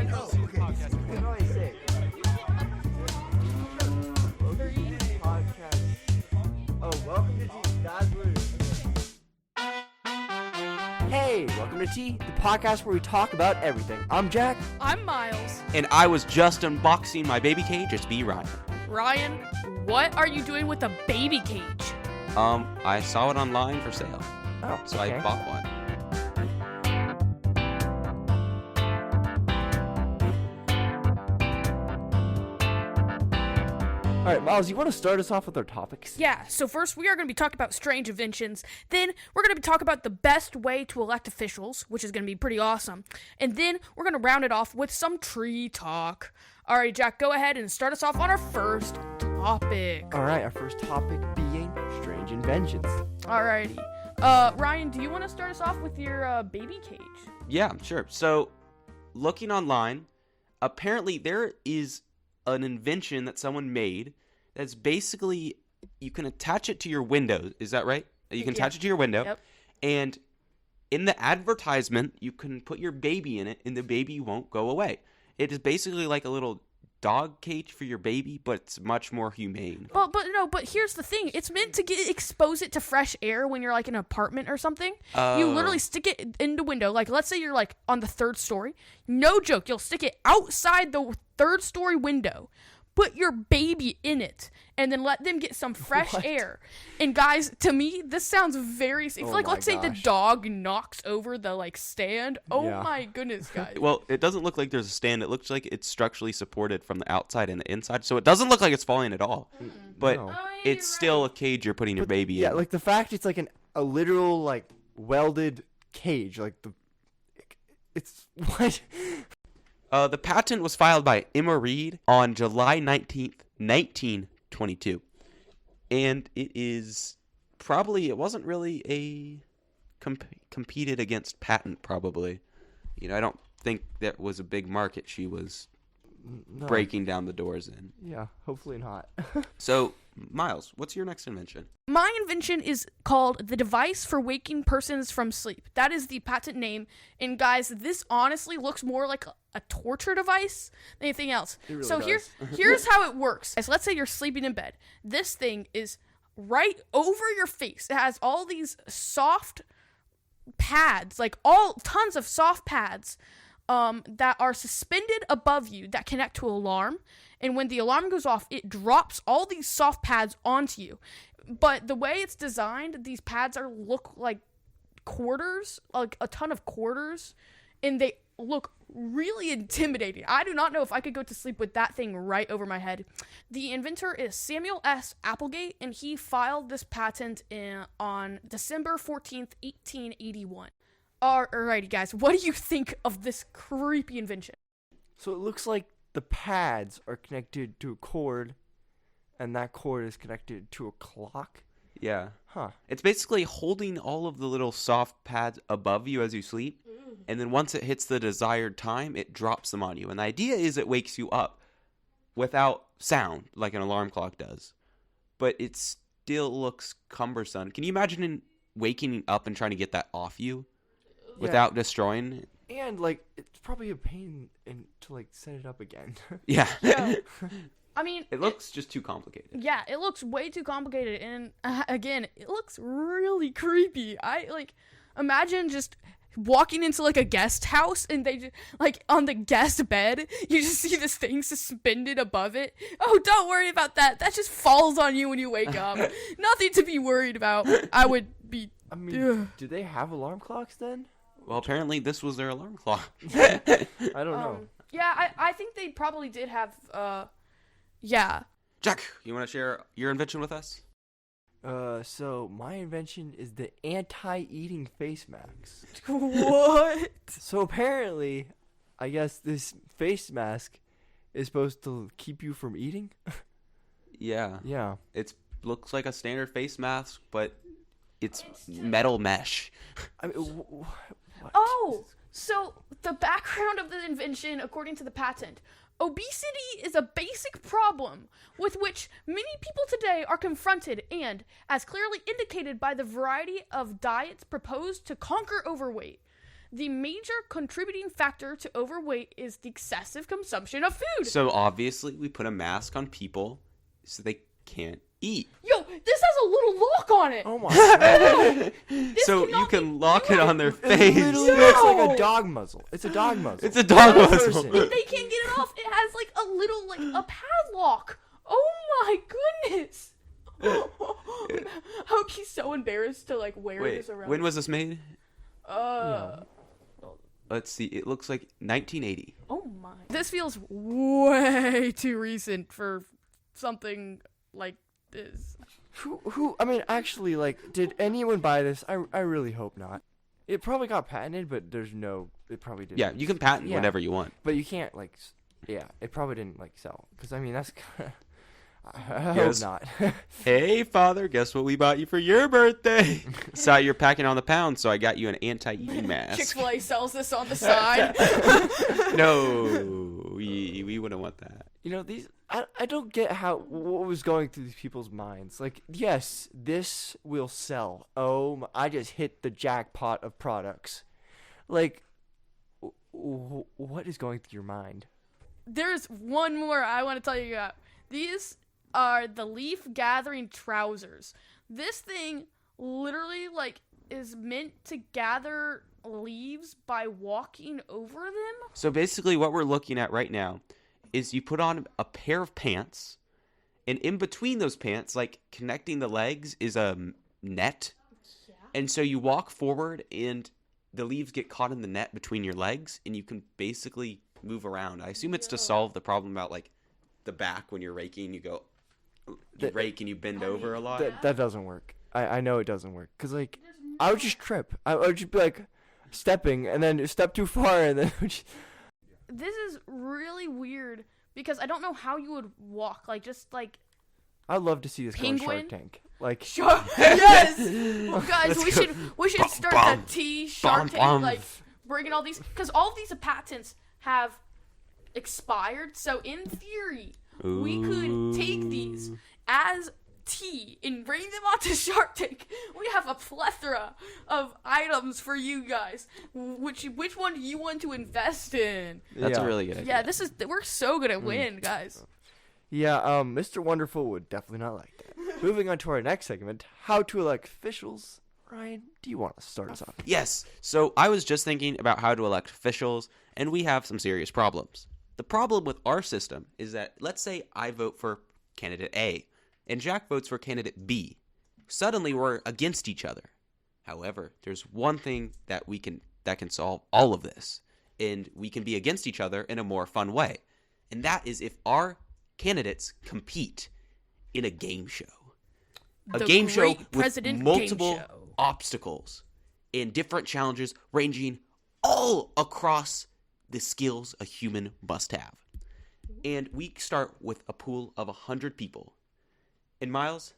Hey, welcome to Tea, the podcast where we talk about everything. I'm Jack. I'm Miles. And I was just unboxing my baby cage. It's me, Ryan. Ryan, what are you doing with a baby cage? I saw it online for sale. Oh, So okay. I bought one. All right, Miles, you want to start us off with our topics? Yeah, so first we are going to be talking about strange inventions. Then we're going to be talking about the best way to elect officials, which is going to be pretty awesome. And then we're going to round it off with some tree talk. All right, Jack, go ahead and start us off on our first topic. All right, our first topic being strange inventions. Alrighty. Ryan, do you want to start us off with your baby cage? Yeah, sure. So, looking online, apparently there is an invention that someone made that's basically, you can attach it to your window. Is that right? You can attach it to your window. Yep. And in the advertisement, you can put your baby in it, and the baby won't go away. It is basically like a little dog cage for your baby, but it's much more humane. But here's the thing. It's meant to expose it to fresh air when you're like in an apartment or something. You literally stick it in the window. Like, let's say you're like on the third story. No joke. You'll stick it outside the third story window. Put your baby in it, and then let them get some fresh air. And guys, to me, this sounds very safe. Like, let's say the dog knocks over the like stand. Oh my goodness, guys. Well, it doesn't look like there's a stand. It looks like it's structurally supported from the outside and the inside, so it doesn't look like it's falling at all. But it's still a cage you're putting your baby in. Yeah, like the fact it's like a literal like welded cage. Like it's what? The patent was filed by Emma Reed on July 19th, 1922. And it wasn't really a competed against patent, probably. I don't think that was a big market she was breaking down the doors in. Yeah, hopefully not. So, Miles, what's your next invention? My invention is called the device for waking persons from sleep. That is the patent name. And guys, this honestly looks more like a torture device than anything else. It really so does. here's how it works. So let's say you're sleeping in bed. This thing is right over your face. It has all these soft pads, like tons of soft pads that are suspended above you that connect to an alarm. And when the alarm goes off, it drops all these soft pads onto you. But the way it's designed, these pads look like quarters, like a ton of quarters, and they look really intimidating. I do not know if I could go to sleep with that thing right over my head. The inventor is Samuel S. Applegate, and he filed this patent on December 14th, 1881. Alrighty, guys, what do you think of this creepy invention? So it looks like the pads are connected to a cord, and that cord is connected to a clock. Yeah. Huh. It's basically holding all of the little soft pads above you as you sleep, and then once it hits the desired time, it drops them on you. And the idea is it wakes you up without sound, like an alarm clock does. But it still looks cumbersome. Can you imagine waking up and trying to get that off you without destroying it? And, like, it's probably a pain to, like, set it up again. Yeah. I mean, it looks just too complicated. Yeah, it looks way too complicated, and again, it looks really creepy. Imagine just walking into like a guest house, and they just, like, on the guest bed, you just see this thing suspended above it. Oh, don't worry about that. That just falls on you when you wake up. Nothing to be worried about. I mean, do they have alarm clocks then? Well, apparently this was their alarm clock. I don't know. Yeah, I think they probably did have. Yeah. Jack, you want to share your invention with us? So my invention is the anti-eating face mask. What? So apparently, I guess this face mask is supposed to keep you from eating? Yeah. Yeah. It looks like a standard face mask, but it's metal mesh. I mean, what? Oh, so the background of the invention, according to the patent, obesity is a basic problem with which many people today are confronted, and, as clearly indicated by the variety of diets proposed to conquer overweight, The major contributing factor to overweight is the excessive consumption of food. So obviously we put a mask on people so they can't eat. Yo, this has a little lock on it. Oh my god. So you can lock it on their It face. literally looks like a dog muzzle. It's a dog muzzle. It's a dog Not a muzzle. person. They can't get it off. It has like a little, like a padlock. Oh my goodness. I would be so embarrassed to like wear Wait, this around. when was this made? Uh, Let's see. It looks like 1980. oh my. This feels way too recent for something like this. I mean, actually, like, did anyone buy this? I really hope not. It probably got patented, but it probably didn't. Yeah, you can patent Yeah. whatever you want. But you can't, like, yeah, it probably didn't, like, sell. Because, I mean, that's kind of, I Yes. hope not. Hey, father, guess what we bought you for your birthday? Saw you're packing on the pound, so I got you an anti-eating mask. Chick-fil-A sells this on the side. No, we wouldn't want that. You know, I don't get what was going through these people's minds. Like, yes, this will sell. I just hit the jackpot of products. Like, what is going through your mind? There's one more I want to tell you about. These are the leaf gathering trousers. This thing literally like is meant to gather leaves by walking over them. So basically what we're looking at right now is you put on a pair of pants, and in between those pants, like connecting the legs, is a net. Yeah. And so you walk forward and the leaves get caught in the net between your legs and you can basically move around. I assume it's to solve the problem about like the back when you're raking, you rake and you bend over a lot. That doesn't work. I know it doesn't work. Because, like, I would just trip. I would just be, like, stepping and then step too far and then This is really weird because I don't know how you would walk. Like, just like I'd love to see this go on Penguin? Shark Tank. Like, yes, well, guys, we should start bum, the T Shark Tank, bum. like bringing all these because all of these patents have expired. So in theory, we could take these as tea and bring them onto Shark Tank. We have a plethora of items for you guys. Which one do you want to invest in? That's yeah. a really good idea. Yeah, we're so good at win, guys. Yeah, Mr. Wonderful would definitely not like that. Moving on to our next segment, how to elect officials. Ryan, do you want to start us off? Yes. So I was just thinking about how to elect officials, and we have some serious problems. The problem with our system is that, let's say I vote for candidate A, and Jack votes for candidate B. Suddenly we're against each other. However, there's one thing that can solve all of this, and we can be against each other in a more fun way. And that is if our candidates compete in a game show. A The game show Great with President multiple Gameshow. obstacles and different challenges ranging all across the skills a human must have. And we start with a pool of 100 people. And Miles,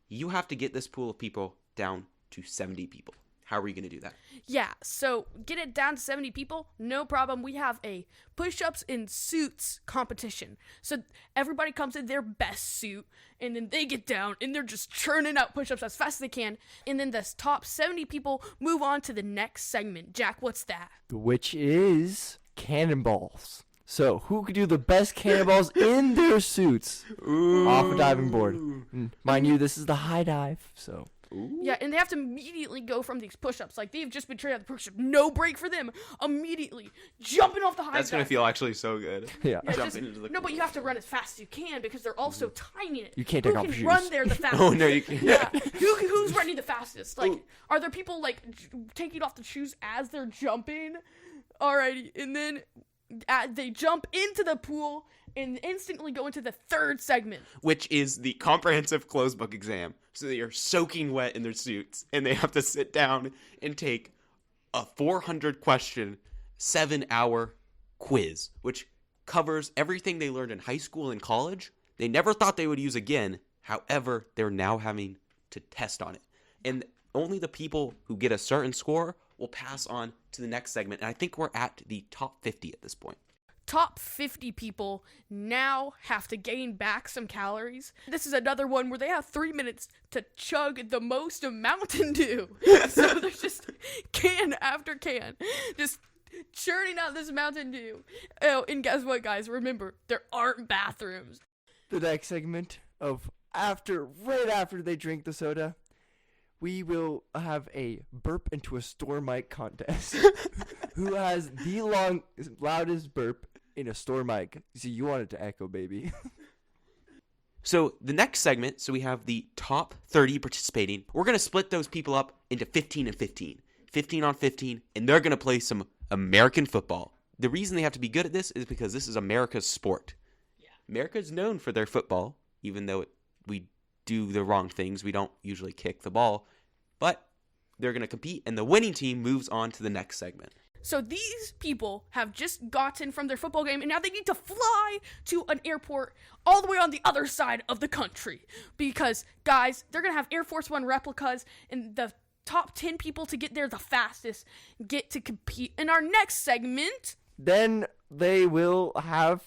you have to get this pool of people down to 70 people. How are you going to do that? Yeah, so get it down to 70 people, no problem. We have a push-ups in suits competition. So everybody comes in their best suit, and then they get down, and they're just churning out push-ups as fast as they can. And then the top 70 people move on to the next segment. Jack, what's that? Which is cannonballs. So, who could do the best cannonballs in their suits off a diving board? And mind you, this is the high dive, so... Yeah, and they have to immediately go from these push-ups. Like, they've just been trained at the push-up. No break for them. Immediately jumping off the high That's going to dive. feel actually so good. Yeah. Yeah, Jumping into the no, but you have to run as fast as you can because they're all so tiny. You can't take Who off can your shoes. run there the fastest? Oh, no, you can't. Yeah. Who's running the fastest? Like, are there people, like, taking off the shoes as they're jumping? Alrighty, and then they jump into the pool and instantly go into the third segment. Which is the comprehensive closed book exam. So they are soaking wet in their suits, and they have to sit down and take a 400-question, 7-hour quiz, which covers everything they learned in high school and college. They never thought they would use again. However, they're now having to test on it. And only the people who get a certain score will pass on to the next segment. And I think we're at the top 50 at this point. top 50 people now have to gain back some calories. This is another one where they have 3 minutes to chug the most of Mountain Dew. So there's just can after can, just churning out this Mountain Dew. Oh, and guess what, guys? Remember, there aren't bathrooms. The next segment of right after they drink the soda, we will have a burp into a store mic contest. Who has the loudest burp in a store mic? See, you want it to echo, baby. So the next segment, so we have the top 30 participating. We're going to split those people up into 15 and 15. 15 on 15, and they're going to play some American football. The reason they have to be good at this is because this is America's sport. Yeah. America's known for their football, even though we do the wrong things. We don't usually kick the ball, but they're going to compete, and the winning team moves on to the next segment. So these people have just gotten from their football game, and now they need to fly to an airport all the way on the other side of the country. Because, guys, they're going to have Air Force One replicas, and the top 10 people to get there the fastest get to compete in our next segment. Then they will have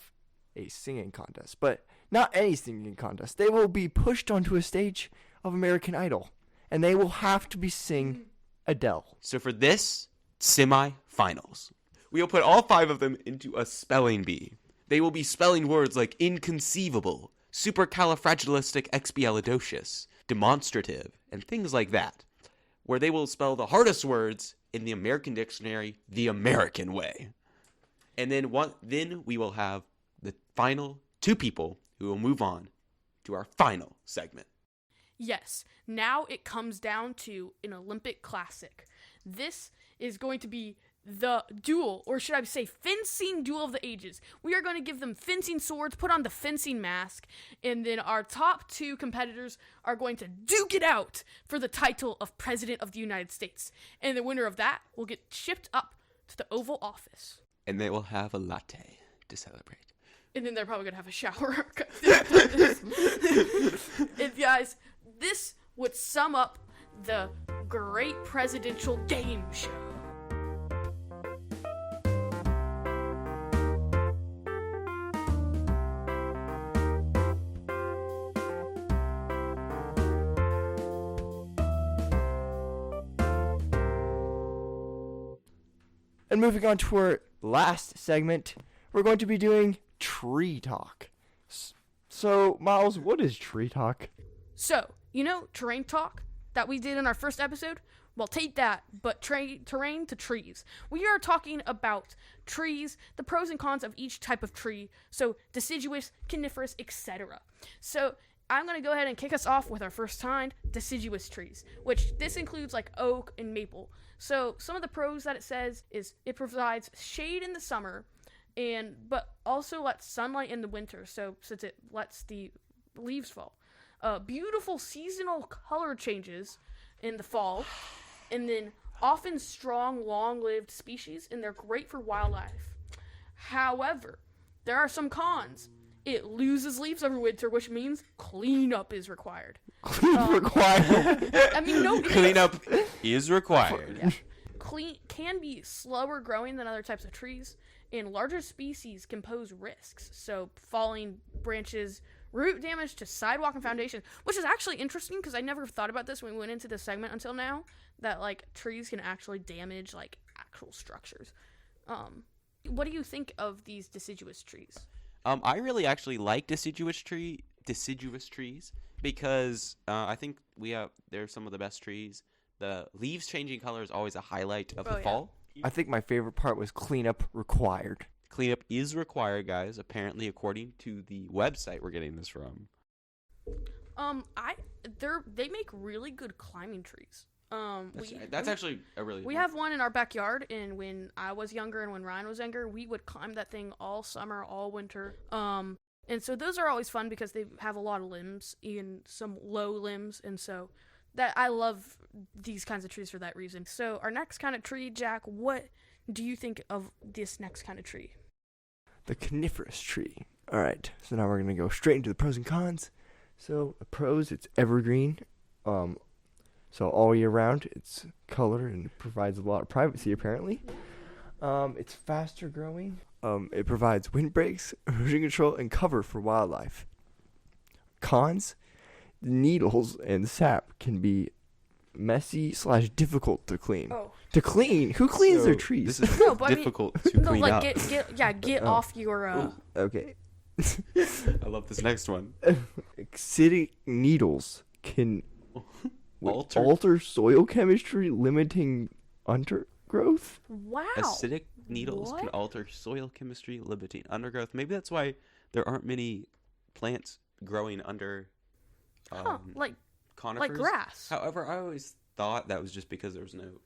a singing contest, but not any singing contest. They will be pushed onto a stage of American Idol, and they will have to sing Adele. So for this semi-finals, we will put all 5 of them into a spelling bee. They will be spelling words like inconceivable, supercalifragilisticexpialidocious, demonstrative, and things like that, where they will spell the hardest words in the American dictionary the American way. And then we will have the final 2 people who will move on to our final segment. Yes, now it comes down to an Olympic classic. This is going to be the duel, or should I say fencing duel of the ages. We are going to give them fencing swords, put on the fencing mask, and then our top 2 competitors are going to duke it out for the title of President of the United States. And the winner of that will get shipped up to the Oval Office. And they will have a latte to celebrate. And then they're probably going to have a shower. And guys, this would sum up the Great Presidential Game Show. And moving on to our last segment, we're going to be doing Tree Talk. So, Miles, what is Tree Talk? So, you know terrain talk that we did in our first episode? Well, take that, but terrain to trees. We are talking about trees, the pros and cons of each type of tree, so deciduous, coniferous, etc. So, I'm going to go ahead and kick us off with our first kind, deciduous trees, which this includes like oak and maple. So some of the pros that it says is it provides shade in the summer, but also lets sunlight in the winter, so since it lets the leaves fall. Beautiful seasonal color changes in the fall, and then often strong, long-lived species, and they're great for wildlife. However, there are some cons. It loses leaves every winter, which means cleanup is required. Required. I mean, no. Cleanup is required. Yeah. Can be slower growing than other types of trees, and larger species can pose risks. So falling branches, root damage to sidewalk and foundation, which is actually interesting because I never thought about this when we went into this segment until now, that like trees can actually damage like actual structures. What do you think of these deciduous trees? I really actually like deciduous trees because I think they're some of the best trees. The leaves changing color is always a highlight of the fall. I think my favorite part was cleanup required. Cleanup is required, guys, apparently according to the website we're getting this from. They make really good climbing trees. That's actually a really. We have one in our backyard, and when I was younger and when Ryan was younger, we would climb that thing all summer, all winter. And so those are always fun because they have a lot of limbs and some low limbs, and so that I love these kinds of trees for that reason. So our next kind of tree, Jack, what do you think of this next kind of tree? The coniferous tree. All right, so now we're gonna go straight into the pros and cons. So the pros, it's evergreen. So all year round, it's color and provides a lot of privacy, apparently. It's faster growing. It provides windbreaks, erosion control, and cover for wildlife. Cons: needles and sap can be messy / difficult to clean. Oh. To clean? Who cleans their So, trees? This is No, but I mean- difficult to No, clean like up. get Oh. off your. Okay. I love this next one. Acidic needles can Alter- alter soil chemistry, limiting undergrowth. Wow. Acidic needles can What? alter soil chemistry, limiting undergrowth. Maybe that's why there aren't many plants growing under Huh, like conifers. grass. However, I always thought that was just because there was no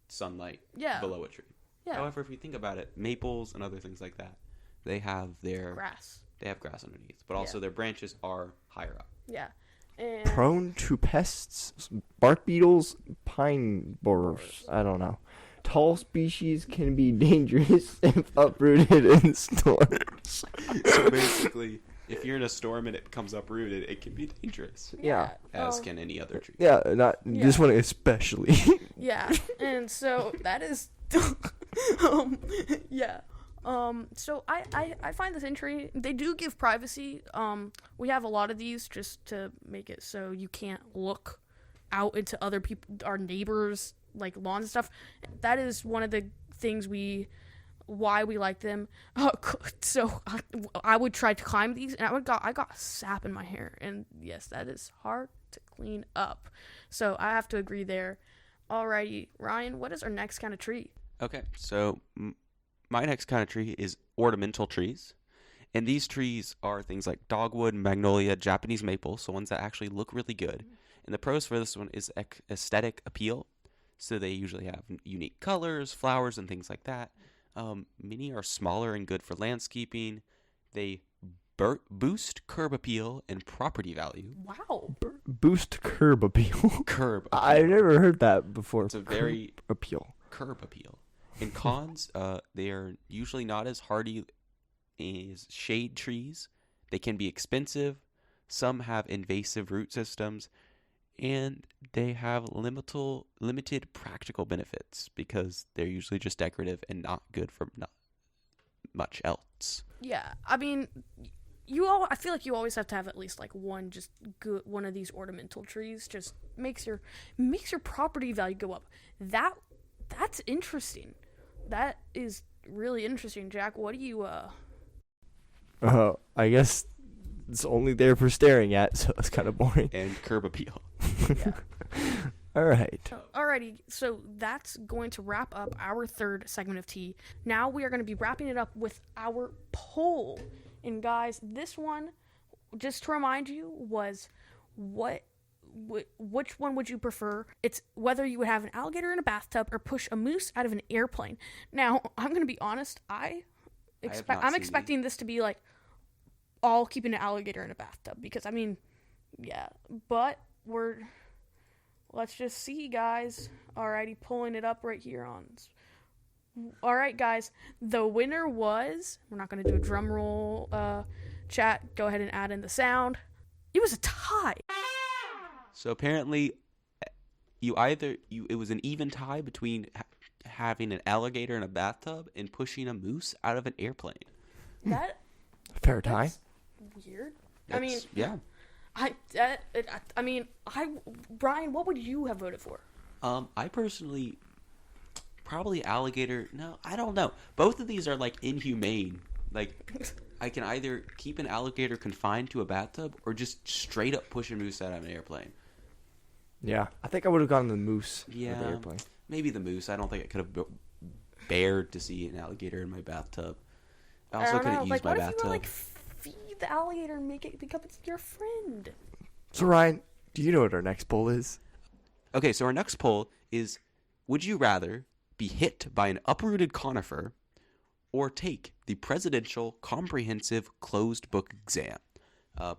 sunlight Yeah. below a tree. Yeah. However, if you think about it, maples and other things like that, they have their Grass. they have grass underneath, but also Yeah. their branches are higher up. Yeah. And Prone to pests, bark beetles, pine borers. I don't know. Tall species can be dangerous if uprooted in storms. So basically, if you're in a storm and it becomes uprooted, it can be dangerous, Yeah. as um, can any other tree. Yeah, not this Yeah. one especially. Yeah, and so that is, yeah. So I find this intriguing. They do give privacy. We have a lot of these just to make it so you can't look out into other people, our neighbors, like lawns and stuff. That is one of the things why we like them. So I would try to climb these, and I got sap in my hair, and yes, that is hard to clean up. So I have to agree there. Alrighty, Ryan, what is our next kind of tree? Okay, so my next kind of tree is ornamental trees. And these trees are things like dogwood, magnolia, Japanese maple, so ones that actually look really good. And the pros for this one is aesthetic appeal. So they usually have unique colors, flowers, and things like that. Many are smaller and good for landscaping. They boost curb appeal and property value. Wow. Boost curb appeal. Curb appeal. I've never heard that before. It's a very Curb appeal. curb appeal. In cons, they are usually not as hardy as shade trees. They can be expensive. Some have invasive root systems, and they have limited practical benefits because they're usually just decorative and not good for not much else. Yeah, I mean, I feel like you always have to have at least like one one of these ornamental trees. Just makes your property value go up. That's interesting. That is really interesting, Jack. What do you I guess it's only there for staring at, so it's kind of boring. And curb appeal. Yeah. All right. Alrighty, so that's going to wrap up our third segment of tea. Now we are going to be wrapping it up with our poll. And guys, this one, just to remind you, was which one would you prefer? It's whether you would have an alligator in a bathtub or push a moose out of an airplane. Now, I'm going to be honest, I'm expecting this to be like all keeping an alligator in a bathtub because I mean, yeah, but let's just see, guys. Alrighty, pulling it up right here on. Alright, guys, the winner was, we're not going to do a drum roll, chat, go ahead and add in the sound. It was a tie. So apparently, it was an even tie between having an alligator in a bathtub and pushing a moose out of an airplane. That Fair tie. that's weird. I mean, yeah. Brian, what would you have voted for? I personally probably alligator. No, I don't know. Both of these are like inhumane. Like I can either keep an alligator confined to a bathtub or just straight up push a moose out of an airplane. Yeah, I think I would have gone the moose. Yeah, With the airplane. maybe the moose. I don't think I could have bared to see an alligator in my bathtub. I also don't couldn't know. use Like, my what if bathtub. you like feed the alligator and make it become your friend? So Ryan, do you know what our next poll is? Okay, so our next poll is: would you rather be hit by an uprooted conifer or take the presidential comprehensive closed book exam?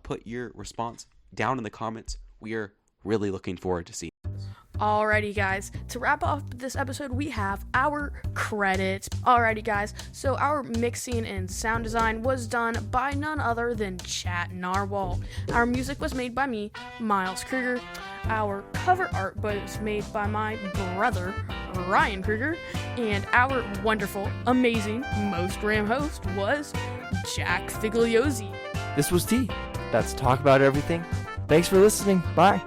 Put your response down in the comments. We are really looking forward to seeing. Alrighty, guys. To wrap up this episode, we have our credits. Alrighty, guys. So our mixing and sound design was done by none other than Chat Narwal. Our music was made by me, Miles Krueger. Our cover art was made by my brother, Ryan Krueger, and our wonderful, amazing, most Graham host was Jack Figliozzi. This was T. That's Talk About Everything. Thanks for listening. Bye.